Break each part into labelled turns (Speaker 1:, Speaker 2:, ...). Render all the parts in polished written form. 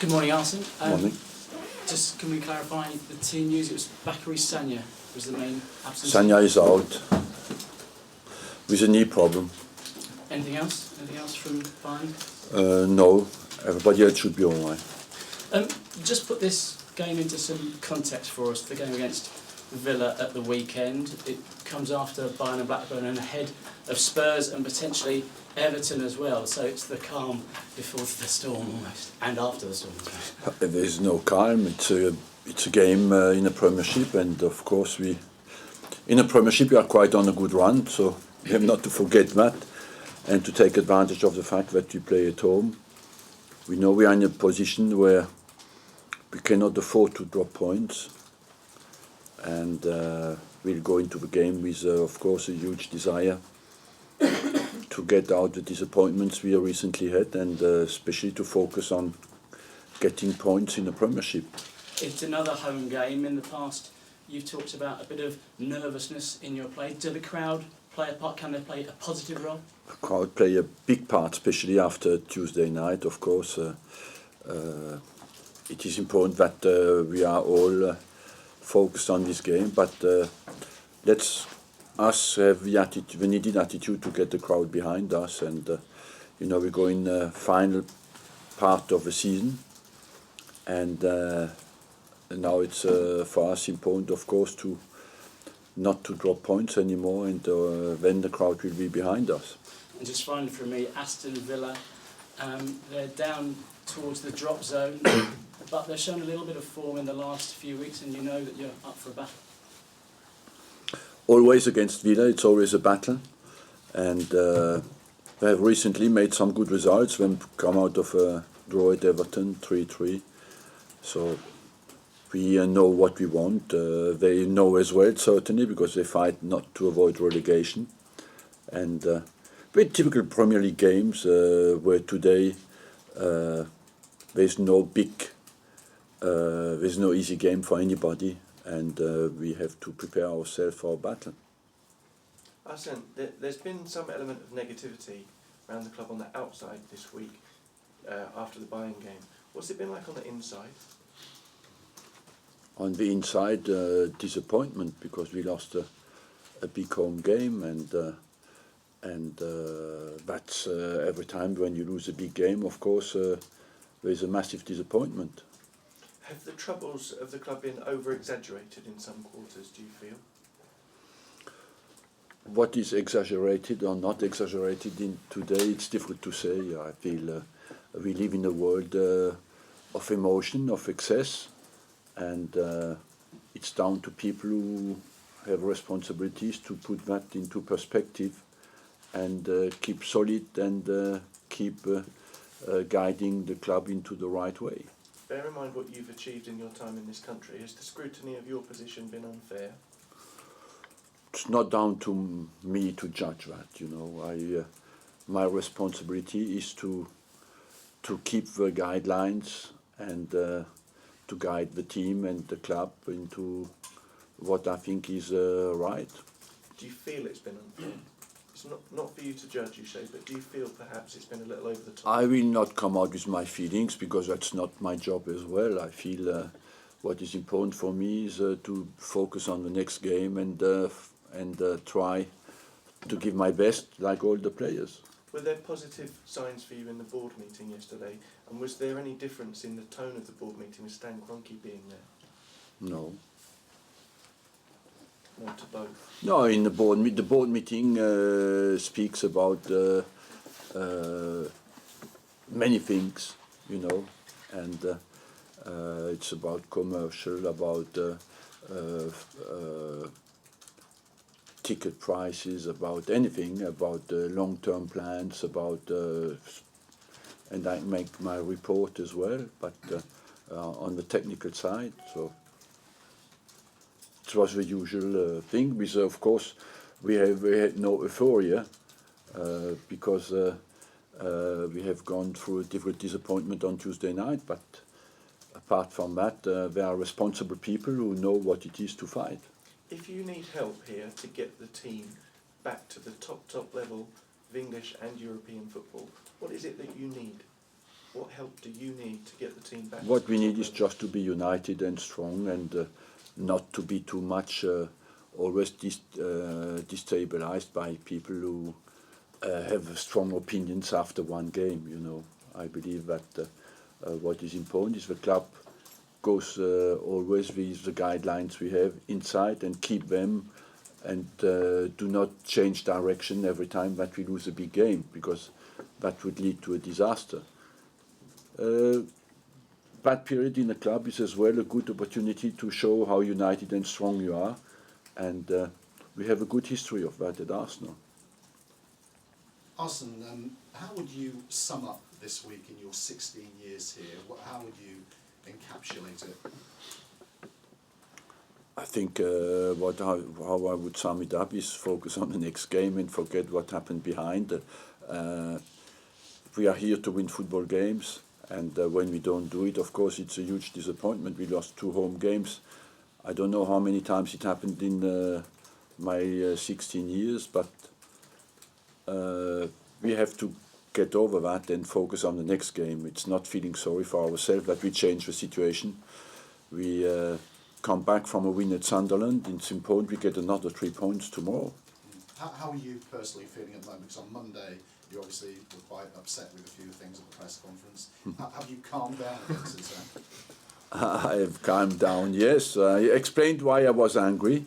Speaker 1: Good morning, Arsene.
Speaker 2: Morning.
Speaker 1: Just can we clarify the team news? It was Bakary Sagna was the main absence.
Speaker 2: Sagna is out with a knee problem.
Speaker 1: Anything else? Anything else from Bayern?
Speaker 2: No, everybody else should be all right.
Speaker 1: Just put this game into some context for us. The game against Villa at the weekend. It comes after Bayern and Blackburn and ahead of Spurs and potentially Everton as well. So it's the calm before the storm almost, and after the storm.
Speaker 2: There's no calm. It's a game in a Premiership, and of course in a Premiership we are quite on a good run. So we have not to forget that, and to take advantage of the fact that we play at home. We know we are in a position where we cannot afford to drop points, and we'll go into the game with, of course, a huge desire to get out the disappointments we recently had, and especially to focus on getting points in the Premiership.
Speaker 1: It's another home game. In the past, you've talked about a bit of nervousness in your play. Do the crowd play a part? Can they play a positive role?
Speaker 2: The crowd play a big part, especially after Tuesday night, of course. It is important that we are all focused on this game, but let's us have the needed attitude to get the crowd behind us, and we go in the final part of the season, and now it's for us important, of course, to not to drop points anymore, and then the crowd will be behind us.
Speaker 1: And just finally for me, Aston Villa, they're down towards the drop zone, but they've shown a little bit of form in the last few weeks, and you know that you're up for a battle.
Speaker 2: Always against Villa, it's always a battle, and they have recently made some good results when come out of a draw at Everton 3-3. So we know what we want. They know as well, certainly, because they fight not to avoid relegation. And very typical Premier League games where today there's no easy game for anybody, and we have to prepare ourselves for a battle.
Speaker 3: Arsene, there's been some element of negativity around the club on the outside this week after the Bayern game. What's it been like on the inside?
Speaker 2: On the inside, disappointment, because we lost a big home game, and that's every time when you lose a big game, of course, there's a massive disappointment.
Speaker 3: Have the troubles of the club been over-exaggerated in some quarters, do you feel?
Speaker 2: What is exaggerated or not exaggerated in today, it's difficult to say. I feel we live in a world of emotion, of excess, and it's down to people who have responsibilities to put that into perspective and keep solid and keep guiding the club into the right way.
Speaker 3: Bear in mind what you've achieved in your time in this country. Has the scrutiny of your position been unfair?
Speaker 2: It's not down to me to judge that, my responsibility is to keep the guidelines and to guide the team and the club into what I think is right.
Speaker 3: Do you feel it's been unfair? It's not for you to judge, you say, but do you feel perhaps it's been a little over the top?
Speaker 2: I will not come out with my feelings, because that's not my job as well. I feel what is important for me is to focus on the next game and try to give my best, like all the players.
Speaker 3: Were there positive signs for you in the board meeting yesterday, and was there any difference in the tone of the board meeting with Stan Kroenke being there?
Speaker 2: No.
Speaker 3: No to both?
Speaker 2: No, in the board meeting speaks about many things, and it's about commercial, about ticket prices, about anything, about long-term plans, about and I make my report as well, but on the technical side, so it was the usual thing. With, of course, we had no euphoria because we have gone through a difficult disappointment on Tuesday night, but apart from that, there are responsible people who know what it is to fight.
Speaker 3: If you need help here to get the team back to the top level of English and European football, what is it that you need? What help do you need to get the team back?
Speaker 2: What we need is just to be united and strong, and not to be too much always destabilized by people who have strong opinions after one game. You know, I believe that what is important is the club goes always with the guidelines we have inside and keep them, and do not change direction every time that we lose a big game, because that would lead to a disaster. That period in the club is as well a good opportunity to show how united and strong you are, and we have a good history of that at Arsenal.
Speaker 4: Arsene, how would you sum up this week in your 16 years here? How would you encapsulate it?
Speaker 2: I think how I would sum it up is focus on the next game and forget what happened behind. We are here to win football games, and when we don't do it, of course, it's a huge disappointment. We lost 2 home games. I don't know how many times it happened in my 16 years, but we have to get over that and focus on the next game. It's not feeling sorry for ourselves that we change the situation. We come back from a win at Sunderland. It's important we get another 3 points tomorrow.
Speaker 4: How are you personally feeling at the moment? Because on Monday you obviously were quite upset with a few things at the press conference. Have you calmed down a bit since then?
Speaker 2: I have calmed down, yes. I explained why I was angry,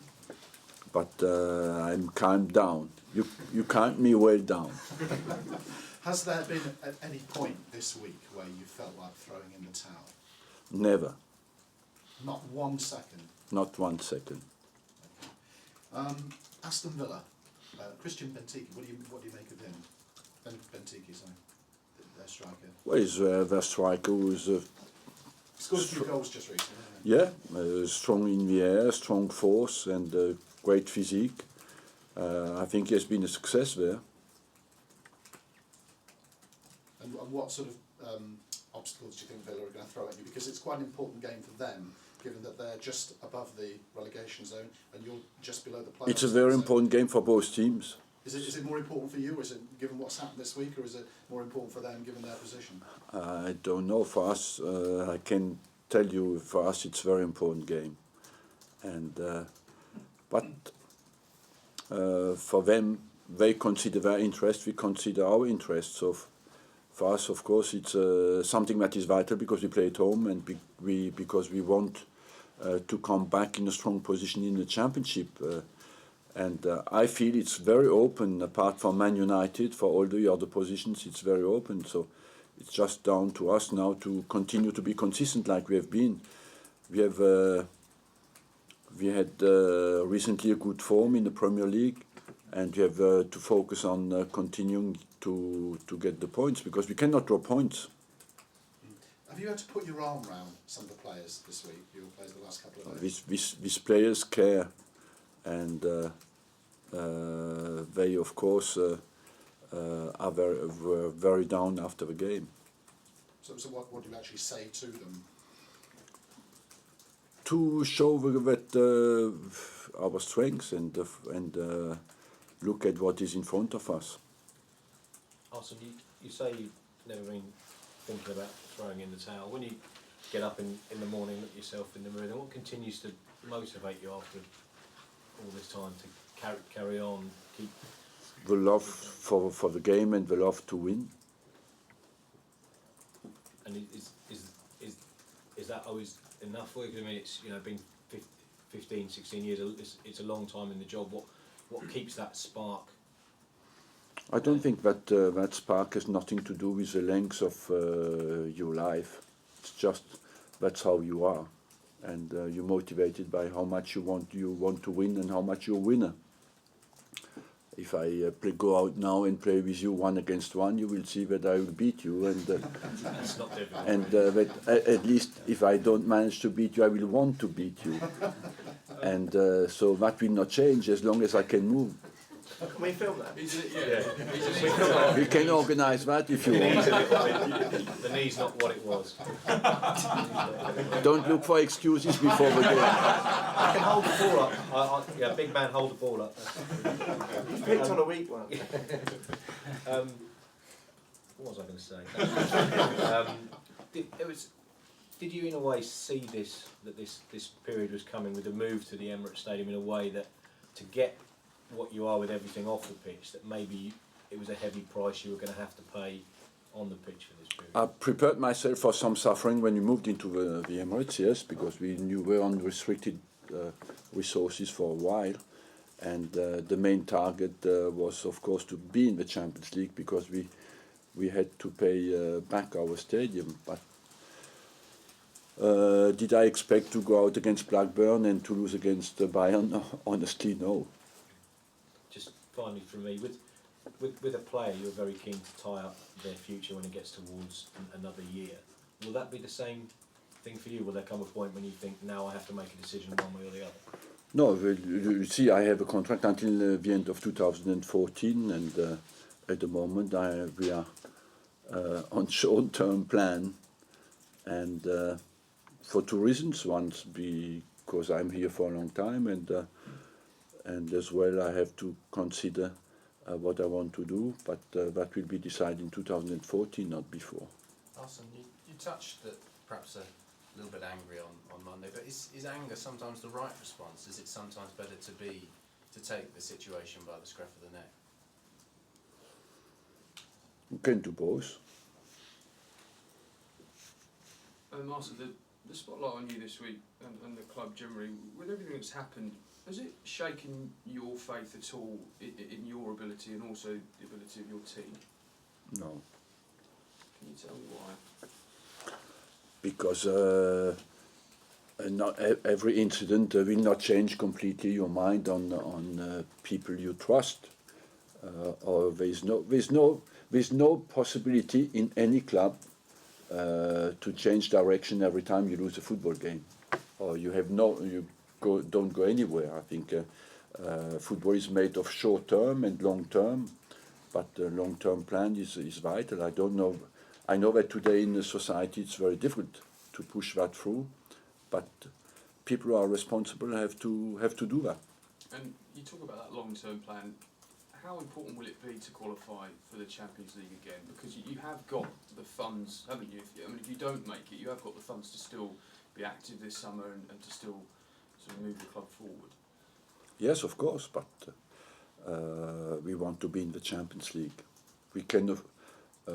Speaker 2: but I'm calmed down. You calmed me well down.
Speaker 4: Has there been at any point this week where you felt like throwing in the towel?
Speaker 2: Never.
Speaker 4: Not 1 second?
Speaker 2: Not 1 second.
Speaker 4: Aston Villa, Christian Benteke, what do you make of him? Benteke, sorry, their striker.
Speaker 2: Well, he's their striker who's
Speaker 4: scored a few goals just recently, hasn't he?
Speaker 2: yeah, strong in the air, strong force, and great physique. I think he has been a success there.
Speaker 4: And what sort of obstacles do you think Villa are going to throw at you? Because it's quite an important game for them, given that they're just above the relegation zone and you're just below the playoffs.
Speaker 2: It's a very important game for both teams.
Speaker 4: Is it more important for you, or is it given what's happened this week, or is it more important for them given their position?
Speaker 2: I don't know. For us, I can tell you, for us it's a very important game. And but for them, they consider their interest, we consider our interest. So for us, of course, it's something that is vital because we play at home, and because we want to come back in a strong position in the Championship. And I feel it's very open, apart from Man United, for all the other positions, it's very open. So it's just down to us now to continue to be consistent like we have been. We had recently a good form in the Premier League, and we have to focus on continuing to get the points, because we cannot draw points.
Speaker 4: Have you had to put your arm around some of the players this week, your players the last couple of days?
Speaker 2: These players care, and they, of course, were very down after the game.
Speaker 4: So what do you actually say to them?
Speaker 2: To show that our strengths and look at what is in front of us.
Speaker 5: Arsene, you say you've never been thinking about throwing in the towel. When you get up in the morning, look yourself in the mirror, then what continues to motivate you after all this time to carry on, keep...
Speaker 2: The love for the game and the love to win.
Speaker 5: And is that always enough for you? I mean, it's been 15, 16 years. It's a long time in the job. What keeps that spark?
Speaker 2: I don't think that that spark has nothing to do with the length of your life. It's just that's how you are, and you're motivated by how much you want to win and how much you're a winner. If I go out now and play with you 1 against 1, you will see that I will beat you, and
Speaker 5: That's not difficult.
Speaker 2: and that at least if I don't manage to beat you, I will want to beat you, and so that will not change as long as I can move.
Speaker 3: Can we film that?
Speaker 2: We can organise that if you want.
Speaker 5: The knee's not what it was.
Speaker 2: Don't look for excuses before the game.
Speaker 5: I can hold the ball up. Big man, hold the ball up.
Speaker 3: You picked on a weak one.
Speaker 5: What was I going to say? Did you in a way see this period was coming with the move to the Emirates Stadium in a way that to get what you are with everything off the pitch, that maybe it was a heavy price you were going to have to pay on the pitch for this period?
Speaker 2: I prepared myself for some suffering when we moved into the Emirates, yes, because we knew we were unrestricted resources for a while. And the main target was, of course, to be in the Champions League because we had to pay back our stadium. But did I expect to go out against Blackburn and to lose against Bayern? No, honestly, no.
Speaker 5: Just finally from me, with a player you're very keen to tie up their future when it gets towards another year. Will that be the same thing for you? Will there come a point when you think, now I have to make a decision one way or the other?
Speaker 2: No, you see, I have a contract until the end of 2014, and at the moment we are on short-term plan, and for two reasons. One, because I'm here for a long time, and as well I have to consider what I want to do, but that will be decided in 2014, not before.
Speaker 6: Arsene, you touched that perhaps a little bit angry on Monday, but is anger sometimes the right response? Is it sometimes better to take the situation by the scruff of the neck?
Speaker 2: We can do both.
Speaker 7: Arsene, the spotlight on you this week and the club generally, with everything that's happened, has it shaken your faith at all in your ability and also the ability of your team?
Speaker 2: No.
Speaker 7: Can you tell me why?
Speaker 2: Because not every incident will not change completely your mind on people you trust, or there's no possibility in any club to change direction every time you lose a football game, or don't go anywhere. I think football is made of short term and long term, but the long term plan is vital. I know that today in the society it's very difficult to push that through, but people who are responsible have to do that.
Speaker 7: And you talk about that long-term plan. How important will it be to qualify for the Champions League again? Because you have got the funds, haven't you? If you don't make it, you have got the funds to still be active this summer and to still sort of move the club forward.
Speaker 2: Yes, of course, but we want to be in the Champions League. We can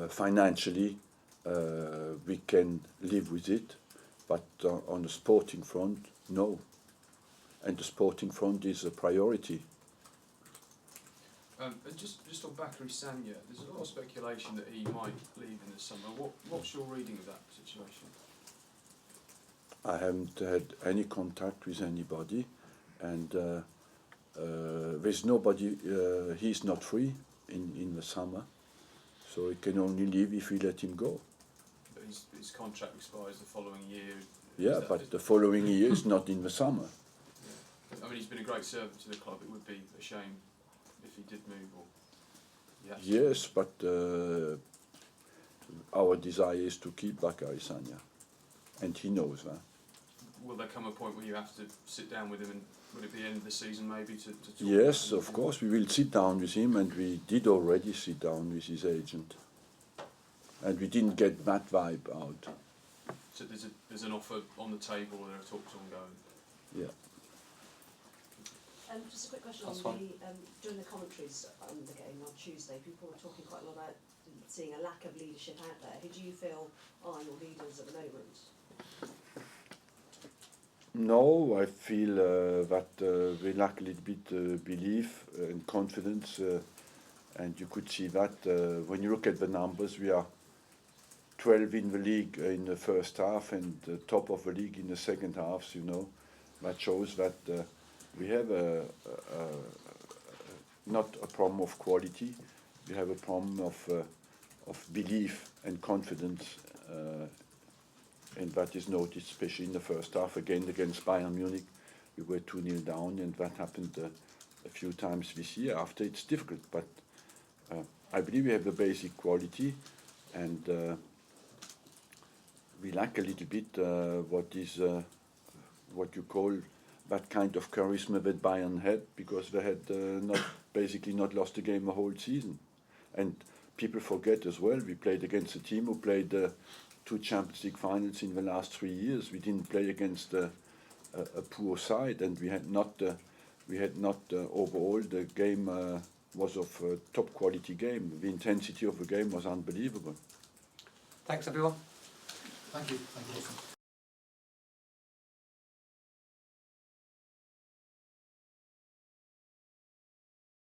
Speaker 2: financially we can live with it, but on the sporting front, no. And the sporting front is a priority.
Speaker 7: And just on Bakary Sagna, there's a lot of speculation that he might leave in the summer. What's your reading of that situation?
Speaker 2: I haven't had any contact with anybody, and there's nobody. He's not free in the summer, so he can only leave if we let him go.
Speaker 7: But his contract expires the following year.
Speaker 2: Yeah, but the following year is not in the summer.
Speaker 7: Yeah. I mean, he's been a great servant to the club. It would be a shame if he did move.
Speaker 2: Yes, but our desire is to keep Bakary Sagna, and he knows that.
Speaker 7: Will there come a point where you have to sit down with him, and would it be the end of the season maybe to talk?
Speaker 2: Yes, of course, we will sit down with him, and we did already sit down with his agent, and we didn't get that vibe out.
Speaker 7: So there's an offer on the table, or there are talks ongoing?
Speaker 2: Yeah.
Speaker 8: Just a quick question on during the commentaries on the game on Tuesday, people were talking quite a lot about seeing a lack of leadership out there. Who do you feel are your leaders at the moment?
Speaker 2: No, I feel that we lack a little bit belief and confidence, and you could see that when you look at the numbers. We are 12 in the league in the first half and top of the league in the second half. That shows that we have not a problem of quality. We have a problem of belief and confidence. And that is noticed especially in the first half. Again, against Bayern Munich, we were 2-0 down, and that happened a few times this year. After, it's difficult, but I believe we have the basic quality, and we lack a little bit what you call that kind of charisma that Bayern had, because they had basically not lost a game the whole season. And people forget as well, we played against a team who played 2 Champions League finals in the last 3 years. We didn't play against a poor side, and we had not overall the game was of a top quality game. The intensity of the game was unbelievable.
Speaker 9: Thanks everyone.
Speaker 4: Thank you. Thank you, Wilson.